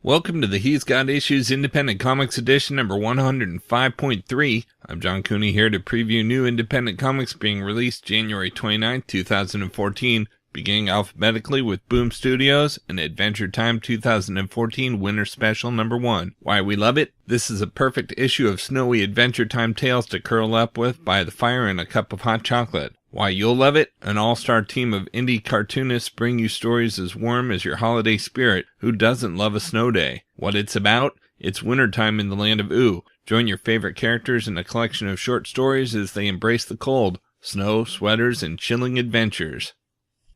Welcome to the He's Got Issues Independent Comics Edition number 105.3. I'm John Cooney here to preview new independent comics being released January 29, 2014, beginning alphabetically with Boom Studios and Adventure Time 2014 Winter Special number 1. Why we love it? This is a perfect issue of snowy Adventure Time tales to curl up with by the fire and a cup of hot chocolate. Why you'll love it? An all-star team of indie cartoonists bring you stories as warm as your holiday spirit. Who doesn't love a snow day? What it's about? It's wintertime in the land of Ooh. Join your favorite characters in a collection of short stories as they embrace the cold, snow, sweaters, and chilling adventures.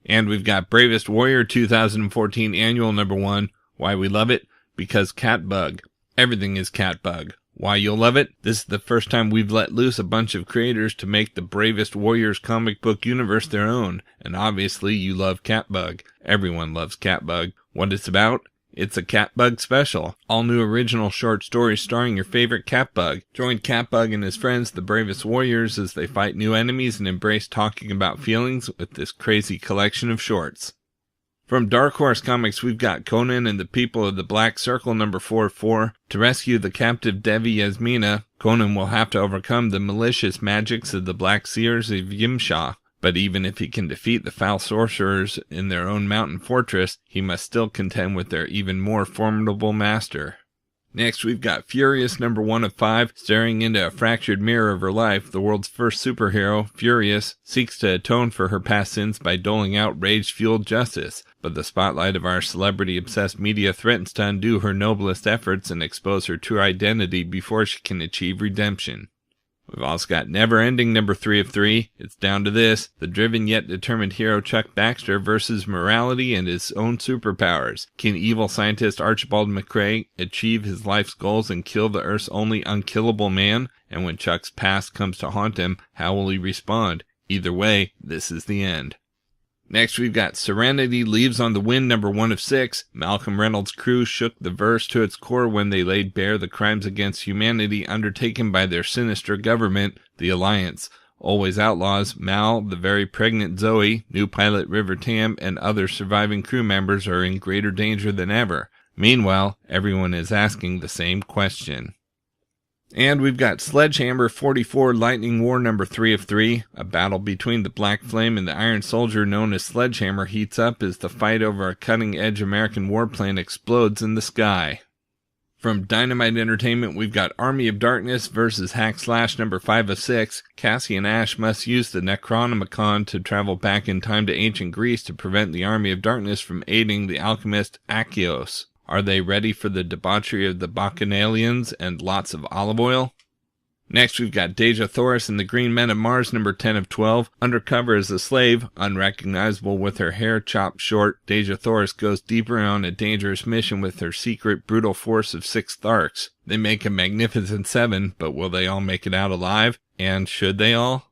And we've got Bravest Warrior 2014 Annual number 1. Why we love it? Because Catbug. Everything is Catbug. Why you'll love it? This is the first time we've let loose a bunch of creators to make the Bravest Warriors comic book universe their own. And obviously you love Catbug. Everyone loves Catbug. What it's about? It's a Catbug special. All new original short stories starring your favorite Catbug. Join Catbug and his friends, the Bravest Warriors, as they fight new enemies and embrace talking about feelings with this crazy collection of shorts. From Dark Horse Comics, we've got Conan and the People of the Black Circle number 44. To rescue the captive Devi Yasmina, Conan will have to overcome the malicious magics of the Black Seers of Yimsha. But even if he can defeat the foul sorcerers in their own mountain fortress, he must still contend with their even more formidable master. Next, we've got Furious number 1 of 5. Staring into a fractured mirror of her life, the world's first superhero, Furious, seeks to atone for her past sins by doling out rage-fueled justice. But the spotlight of our celebrity-obsessed media threatens to undo her noblest efforts and expose her true identity before she can achieve redemption. We've also got Never Ending number 3 of 3. It's down to this: the driven yet determined hero Chuck Baxter versus morality and his own superpowers. Can evil scientist Archibald McCrae achieve his life's goals and kill the Earth's only unkillable man? And when Chuck's past comes to haunt him, how will he respond? Either way, this is the end. Next, we've got Serenity Leaves on the Wind number 1 of 6. Malcolm Reynolds' crew shook the verse to its core when they laid bare the crimes against humanity undertaken by their sinister government, the Alliance. Always Outlaws, Mal, the very pregnant Zoe, new pilot River Tam, and other surviving crew members are in greater danger than ever. Meanwhile, everyone is asking the same question. And we've got Sledgehammer 44 Lightning War number 3 of 3. A battle between the Black Flame and the Iron Soldier known as Sledgehammer heats up as the fight over a cutting-edge American warplane explodes in the sky. From Dynamite Entertainment, we've got Army of Darkness versus Hack Slash number 5 of 6. Cassie and Ash must use the Necronomicon to travel back in time to ancient Greece to prevent the Army of Darkness from aiding the alchemist Achios. Are they ready for the debauchery of the Bacchanalians and lots of olive oil? Next, we've got Dejah Thoris and the Green Men of Mars number 10 of 12. Undercover as a slave, unrecognizable with her hair chopped short, Dejah Thoris goes deeper on a dangerous mission with her secret, brutal force of 6 Tharks. They make a magnificent 7, but will they all make it out alive? And should they all?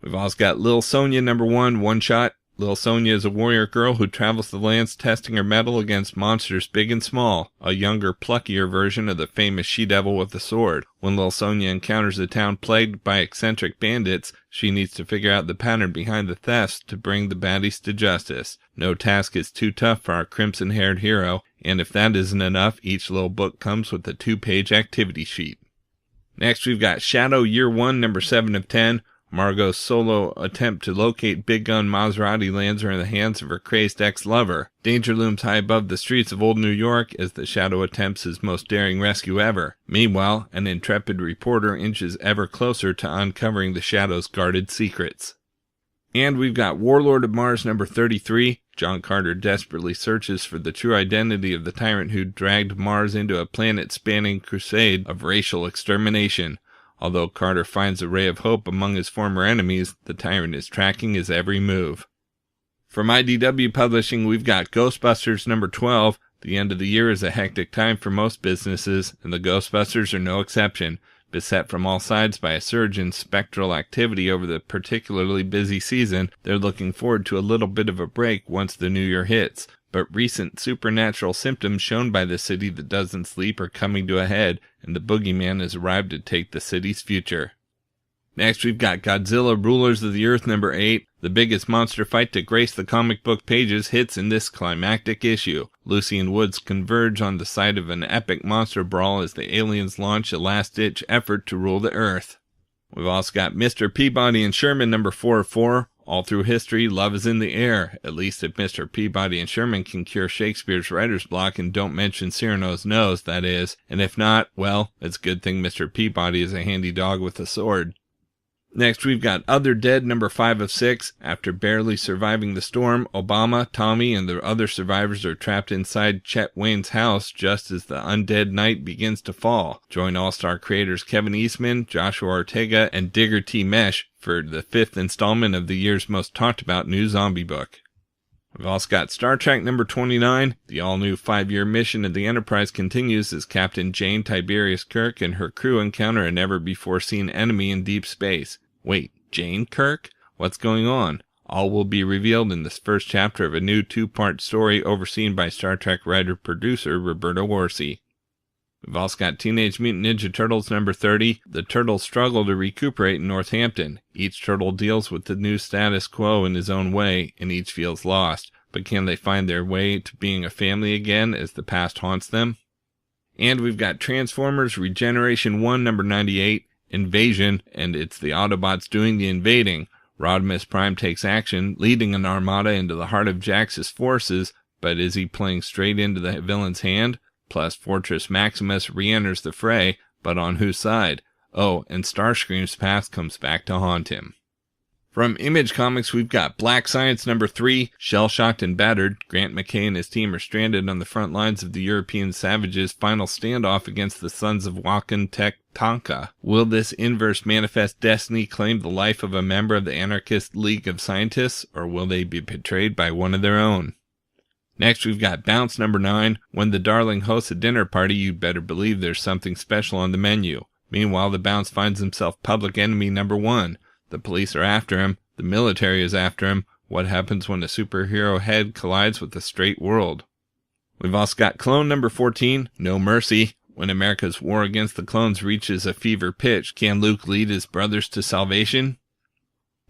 We've also got Lil Sonja number 1, one shot. Lil Sonja is a warrior girl who travels the lands testing her mettle against monsters big and small, a younger, pluckier version of the famous she-devil with the sword. When Lil Sonja encounters a town plagued by eccentric bandits, she needs to figure out the pattern behind the thefts to bring the baddies to justice. No task is too tough for our crimson-haired hero, and if that isn't enough, each little book comes with a 2-page activity sheet. Next, we've got Shadow Year 1, number 7 of 10. Margot's solo attempt to locate Big Gun Maserati lands her in the hands of her crazed ex-lover. Danger looms high above the streets of old New York as the Shadow attempts his most daring rescue ever. Meanwhile, an intrepid reporter inches ever closer to uncovering the Shadow's guarded secrets. And we've got Warlord of Mars number 33. John Carter desperately searches for the true identity of the tyrant who dragged Mars into a planet-spanning crusade of racial extermination. Although Carter finds a ray of hope among his former enemies, the tyrant is tracking his every move. From IDW Publishing, we've got Ghostbusters number 12. The end of the year is a hectic time for most businesses, and the Ghostbusters are no exception. Beset from all sides by a surge in spectral activity over the particularly busy season, they're looking forward to a little bit of a break once the new year hits. But recent supernatural symptoms shown by the city that doesn't sleep are coming to a head, and the boogeyman has arrived to take the city's future. Next, we've got Godzilla Rulers of the Earth number 8. The biggest monster fight to grace the comic book pages hits in this climactic issue. Lucy and Woods converge on the site of an epic monster brawl as the aliens launch a last-ditch effort to rule the Earth. We've also got Mr. Peabody and Sherman number 4 of 4. All through history, love is in the air, at least if Mr. Peabody and Sherman can cure Shakespeare's writer's block and don't mention Cyrano's nose, that is. And if not, well, it's a good thing Mr. Peabody is a handy dog with a sword. Next, we've got Other Dead number 5 of 6. After barely surviving the storm, Obama, Tommy, and the other survivors are trapped inside Chet Wayne's house just as the undead night begins to fall. Join all-star creators Kevin Eastman, Joshua Ortega, and Digger T. Mesh for the 5th installment of the year's most talked about new zombie book. We've also got Star Trek number 29. The all-new 5-year mission of the Enterprise continues as Captain Jane Tiberius Kirk and her crew encounter a never-before-seen enemy in deep space. Wait, Jane Kirk? What's going on? All will be revealed in this first chapter of a new 2-part story overseen by Star Trek writer-producer Roberta Worcey. We've also got Teenage Mutant Ninja Turtles number 30. The Turtles struggle to recuperate in Northampton. Each turtle deals with the new status quo in his own way, and each feels lost. But can they find their way to being a family again as the past haunts them? And we've got Transformers Regeneration One number 98, Invasion, and it's the Autobots doing the invading. Rodimus Prime takes action, leading an armada into the heart of Jax's forces, but is he playing straight into the villain's hand? Plus, Fortress Maximus re-enters the fray, but on whose side? Oh, and Starscream's past comes back to haunt him. From Image Comics, we've got Black Science number 3. Shell-shocked and battered, Grant McKay and his team are stranded on the front lines of the European savages' final standoff against the sons of Wakan Tek Tonka. Will this inverse manifest destiny claim the life of a member of the anarchist League of Scientists, or will they be betrayed by one of their own? Next, we've got Bounce number 9. When the Darling hosts a dinner party, you'd better believe there's something special on the menu. Meanwhile, the Bounce finds himself public enemy number 1. The police are after him. The military is after him. What happens when a superhero head collides with the straight world? We've also got Clone number 14, No Mercy. When America's war against the clones reaches a fever pitch, can Luke lead his brothers to salvation?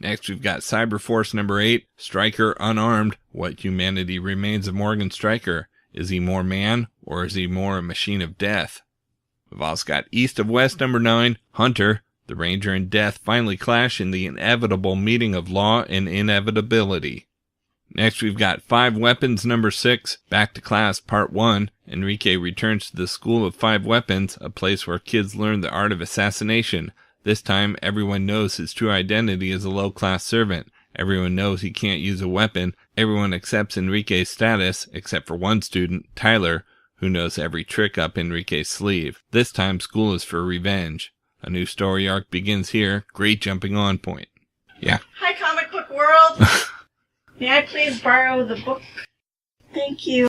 Next, we've got Cyberforce number 8, Stryker Unarmed. What humanity remains of Morgan Stryker? Is he more man, or is he more a machine of death? We've also got East of West number 9, Hunter. The Ranger and Death finally clash in the inevitable meeting of law and inevitability. Next, we've got 5 Weapons number 6, Back to Class Part 1. Enrique returns to the School of 5 Weapons, a place where kids learn the art of assassination. This time, everyone knows his true identity as a low-class servant. Everyone knows he can't use a weapon. Everyone accepts Enrique's status, except for one student, Tyler, who knows every trick up Enrique's sleeve. This time, school is for revenge. A new story arc begins here. Great jumping on point. Yeah. Hi, comic book world. May I please borrow the book? Thank you.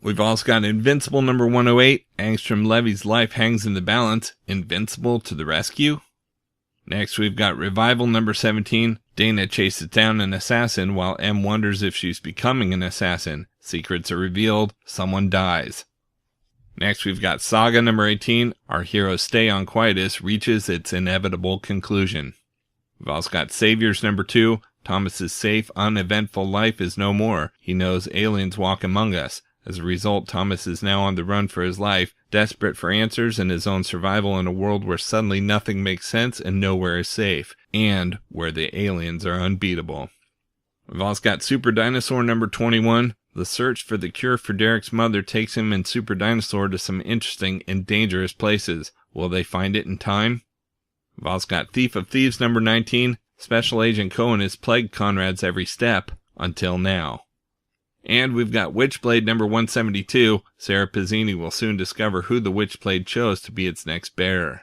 We've also got Invincible number 108. Angstrom Levy's life hangs in the balance. Invincible to the rescue? Next, we've got Revival number 17. Dana chases down an assassin while M wonders if she's becoming an assassin. Secrets are revealed. Someone dies. Next, we've got Saga number 18. Our hero's stay on Quietus reaches its inevitable conclusion. We've also got Saviors number 2. Thomas's safe, uneventful life is no more. He knows aliens walk among us. As a result, Thomas is now on the run for his life, desperate for answers and his own survival in a world where suddenly nothing makes sense and nowhere is safe, and where the aliens are unbeatable. We've also got Super Dinosaur number 21. The search for the cure for Derek's mother takes him and Super Dinosaur to some interesting and dangerous places. Will they find it in time? We've also got Thief of Thieves number 19. Special Agent Cohen has plagued Conrad's every step, until now. And we've got Witchblade number 172. Sarah Pizzini will soon discover who the Witchblade chose to be its next bearer.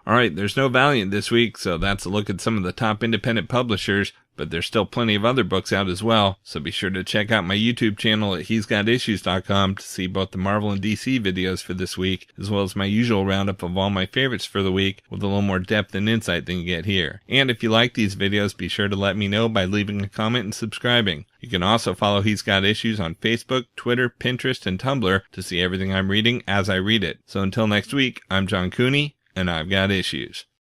Alright, there's no Valiant this week, so that's a look at some of the top independent publishers, but there's still plenty of other books out as well, so be sure to check out my YouTube channel at he'sgotissues.com to see both the Marvel and DC videos for this week, as well as my usual roundup of all my favorites for the week, with a little more depth and insight than you get here. And if you like these videos, be sure to let me know by leaving a comment and subscribing. You can also follow He's Got Issues on Facebook, Twitter, Pinterest, and Tumblr to see everything I'm reading as I read it. So until next week, I'm John Cooney, and I've got issues.